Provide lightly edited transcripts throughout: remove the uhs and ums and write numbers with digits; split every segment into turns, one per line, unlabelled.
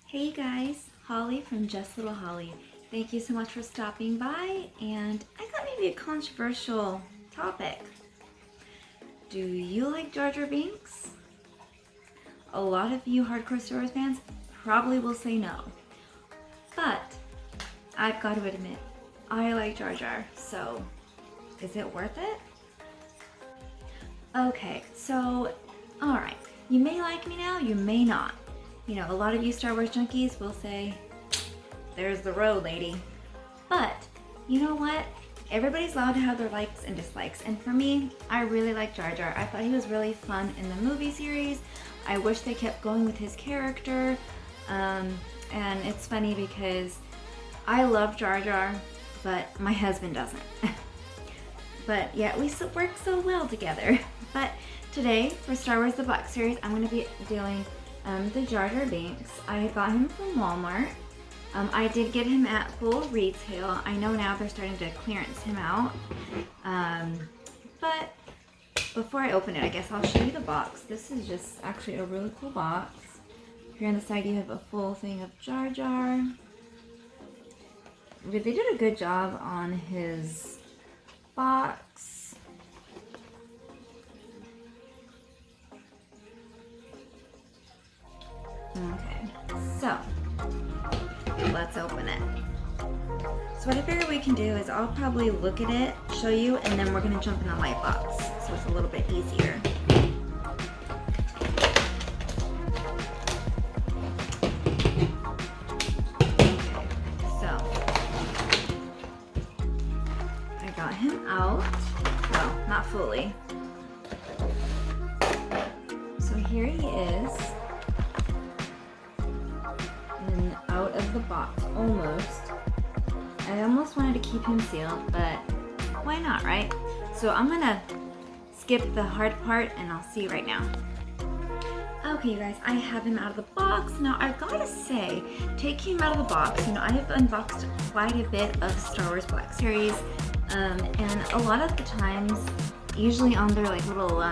Hey guys, Holly from Just Little Holly. Thank you so much for stopping by, and I got maybe a controversial topic. Do you like JarJar binks? A lot of you hardcore Star Wars fans probably will say no, but I've got to admit, I like JarJar, so is it worth it? Okay, so alright, you may like me now, you may not. You know, a lot of you Star Wars junkies will say, there's the road, lady. But, you know what? Everybody's allowed to have their likes and dislikes. And for me, I really like JarJar. I thought he was really fun in the movie series. I wish they kept going with his character. And it's funny because I love JarJar, but my husband doesn't. But yeah, we work so well together. But today, for Star Wars The Black Series, I'm going to be doing the JarJar binks. I got him from Walmart. I did get him at full retail. I know now they're starting to clearance him out. But before I open it, I guess I'll show you the box. This is just actually a really cool box. Here on the side you have a full thing of JarJar. They did a good job on his box. Okay, so let's open it. So what I figure we can do is I'll probably look at it, show you, and then we're gonna jump in the light box, so it's a little bit easier. Okay, so I got him out. Well, not fully. So here he is. And out of the box, almost. I almost wanted to keep him sealed, but why not, right? So I'm gonna skip the hard part and I'll see you right now. Okay, you guys, I have him out of the box. Now, I gotta say, taking him out of the box, you know, I have unboxed quite a bit of Star Wars Black Series, and a lot of the times, usually on their like little,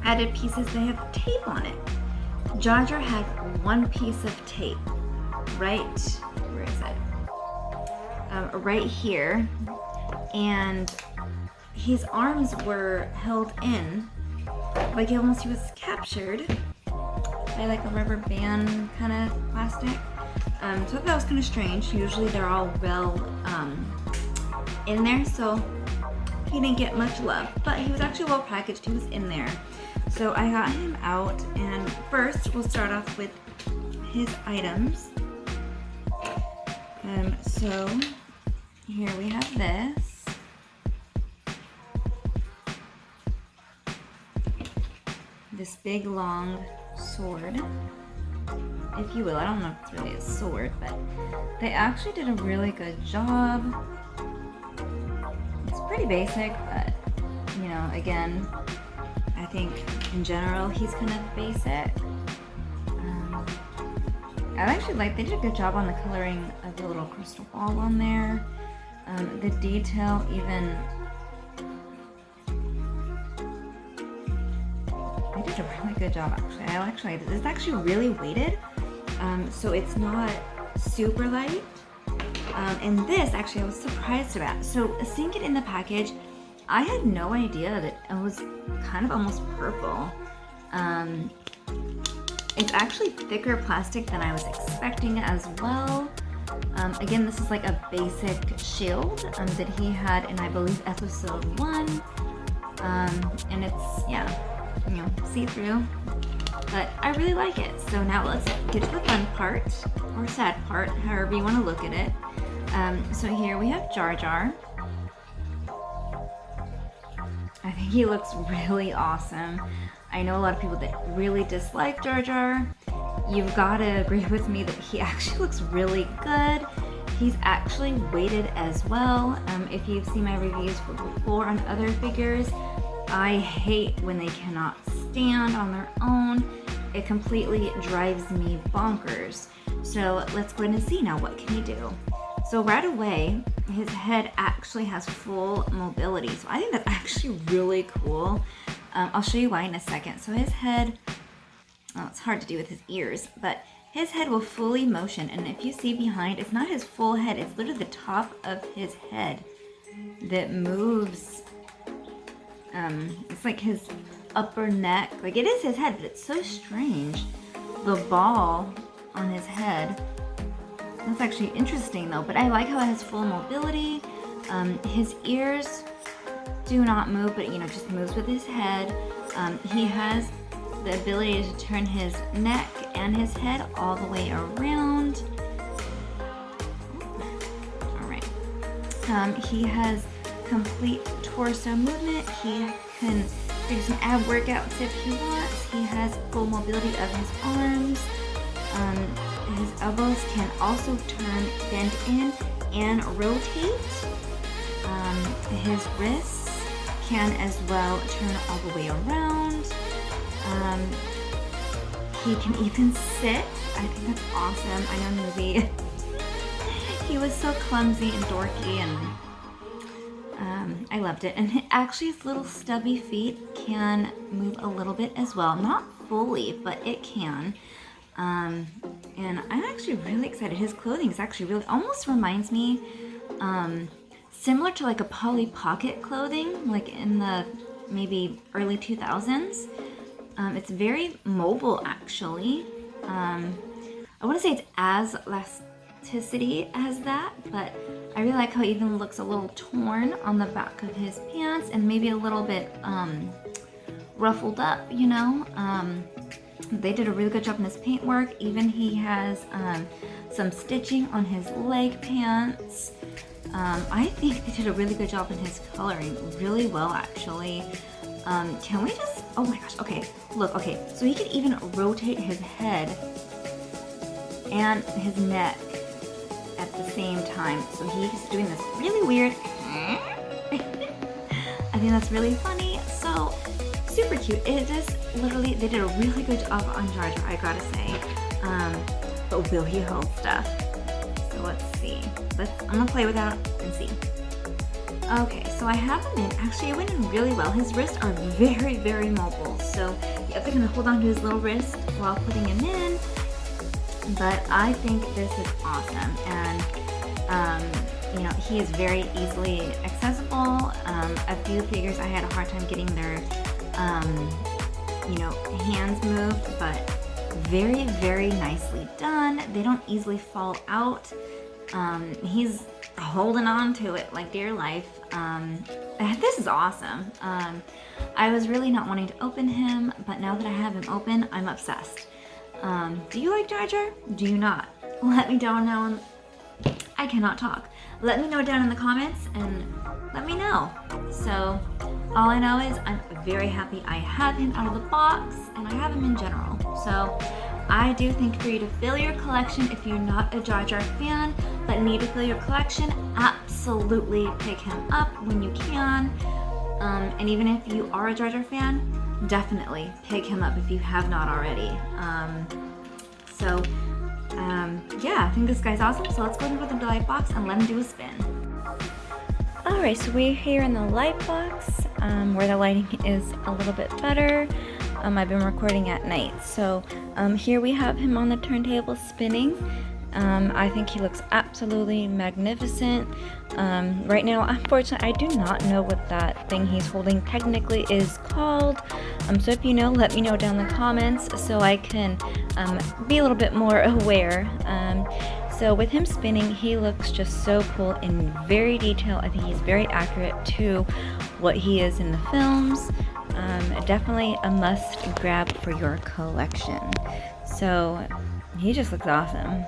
added pieces, they have tape on it. JarJar had one piece of tape, right, where is it? Right here, and his arms were held in, like almost he was captured by like a rubber band kind of plastic. So that was kind of strange. Usually they're all well in there, so he didn't get much love, but he was actually well packaged. He was in there. So I got him out, and first we'll start off with his items. So here we have this. This big long sword, if you will. I don't know if it's really a sword, but they actually did a really good job. It's pretty basic, but you know, again, I think in general he's kind of basic. I actually like, they did a good job on the coloring of the little crystal ball on there. The detail even, they did a really good job actually. It's actually really weighted, so it's not super light. And this actually I was surprised about. So seeing it in the package, I had no idea that it was kind of almost purple. It's actually thicker plastic than I was expecting as well. Again, this is like a basic shield that he had in, I believe, episode 1. And it's, yeah, you know, see-through. But I really like it. So now let's get to the fun part, or sad part, however you want to look at it. So here we have JarJar. I think he looks really awesome. I know a lot of people that really dislike JarJar. You've got to agree with me that he actually looks really good. He's actually weighted as well. If you've seen my reviews before on other figures, I hate when they cannot stand on their own. It completely drives me bonkers. So let's go ahead and see now, what can he do? So right away, his head actually has full mobility. So I think that's actually really cool. I'll show you why in a second. So his head well, it's hard to do with his ears, but his head will fully motion. And if you see behind, it's not his full head. It's literally the top of his head that moves. It's like his upper neck. Like it is his head, but it's so strange. The ball on his head. That's actually interesting though, but I like how it has full mobility. His ears do not move, but just moves with his head. He has the ability to turn his neck and his head all the way around. All right. He has complete torso movement. He can do some ab workouts if he wants. He has full mobility of his arms. His elbows can also turn, bend in, and rotate. His wrists can as well turn all the way around. He can even sit. I think that's awesome. I know in the movie he was so clumsy and dorky, and I loved it. And actually his little stubby feet can move a little bit as well. Not fully, but it can. And I'm actually really excited. His clothing is actually really, almost reminds me, similar to like a Polly Pocket clothing, like in the maybe early 2000s. It's very mobile actually. I wouldn't say it's as elasticity as that, but I really like how it even looks a little torn on the back of his pants and maybe a little bit ruffled up, They did a really good job in his paintwork. Even he has some stitching on his leg pants. I think they did a really good job in his coloring, really well actually. Can we just, oh my gosh, okay, look, okay, so he can even rotate his head and his neck at the same time. So he's doing this really weird, I think that's really funny. So super cute. It just literally, they did a really good job on JarJar, I gotta say. But will he hold stuff? So let's see. I'm gonna play with that and see. Okay, so I have him in. Actually, it went in really well. His wrists are very, very mobile. So you have to kind of hold on to his little wrist while putting him in. But I think this is awesome. And, he is very easily accessible. A few figures I had a hard time getting their hands moved, but very, very nicely done. They don't easily fall out. He's holding on to it like dear life. This is awesome. I was really not wanting to open him, but now that I have him open, I'm obsessed. Do you like JarJar? Do you not? Let me know. I cannot talk. Let me know down in the comments and let me know. So all I know is I'm very happy I have him out of the box, and I have him in general. So I do think for you to fill your collection, if you're not a JarJar fan but need to fill your collection, absolutely pick him up when you can. And even if you are a JarJar fan, definitely pick him up if you have not already. Yeah, I think this guy's awesome. So let's go ahead and put him in the light box and let him do a spin. Alright, so we're here in the light box where the lighting is a little bit better. I've been recording at night. So here we have him on the turntable spinning. I think he looks absolutely magnificent. Right now, unfortunately, I do not know what that thing he's holding technically is called. So if you know, let me know down in the comments so I can be a little bit more aware. So with him spinning, he looks just so cool and very detailed. I think he's very accurate to what he is in the films. Definitely a must grab for your collection. So he just looks awesome.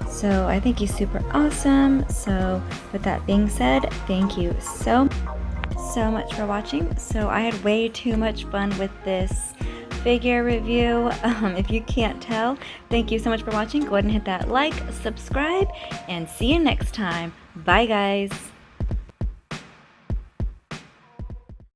So I think he's super awesome. So with that being said, thank you so much for watching. So I had way too much fun with this figure review. If you can't tell, thank you so much for watching. Go ahead and hit that like, subscribe, and see you next time. Bye guys.